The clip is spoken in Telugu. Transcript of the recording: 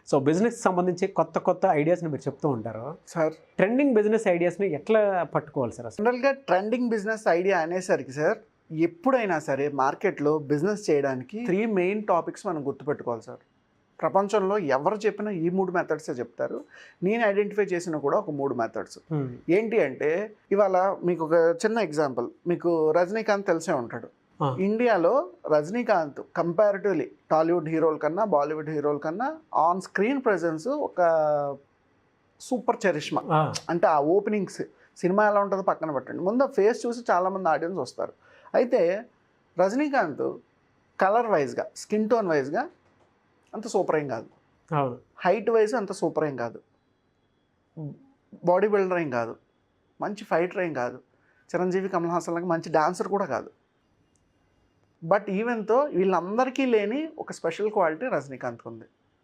సో బిజినెస్ సంబంధించి కొత్త కొత్త ఐడియాస్ని మీరు చెప్తూ ఉంటారు సార్. ట్రెండింగ్ బిజినెస్ ఐడియాస్ని ఎట్లా పట్టుకోవాలి సార్ అసలు? జనరల్గా ట్రెండింగ్ బిజినెస్ ఐడియా అనేసరికి సార్, ఎప్పుడైనా సరే మార్కెట్లో బిజినెస్ చేయడానికి 3 మెయిన్ టాపిక్స్ మనం గుర్తుపెట్టుకోవాలి సార్. ప్రపంచంలో ఎవరు చెప్పినా ఈ 3 మెథడ్సే చెప్తారు. నేను ఐడెంటిఫై చేసిన కూడా ఒక 3 మెథడ్స్. ఏంటి అంటే, ఇవాళ మీకు ఒక చిన్న ఎగ్జాంపుల్, మీకు రజనీకాంత్ తెలిసే ఉంటాడు. ఇండియాలో రజనీకాంత్ కంపారిటివ్లీ టాలీవుడ్ హీరోల కన్నా బాలీవుడ్ హీరోల కన్నా ఆన్ స్క్రీన్ ప్రెజెన్స్ ఒక సూపర్ చరిష్మా. అంటే ఆ ఓపెనింగ్స్ సినిమా ఎలా ఉంటుందో పక్కన పెట్టండి, ముందు ఫేస్ చూసి చాలామంది ఆడియన్స్ వస్తారు. అయితే రజనీకాంత్ కలర్ వైజ్గా, స్కిన్ టోన్ వైజ్గా అంత సూపర్ ఏం కాదు, హైట్ వైజ్ అంత సూపర్ ఏం కాదు, బాడీ బిల్డర్ ఏం కాదు, మంచి ఫైటర్ ఏం కాదు, చిరంజీవి కమల్ హాసన్ లాగా మంచి డాన్సర్ కూడా కాదు. బట్ ఈవెన్తో వీళ్ళందరికీ లేని ఒక స్పెషల్ క్వాలిటీ రజనీకాంత్కి ఉంది.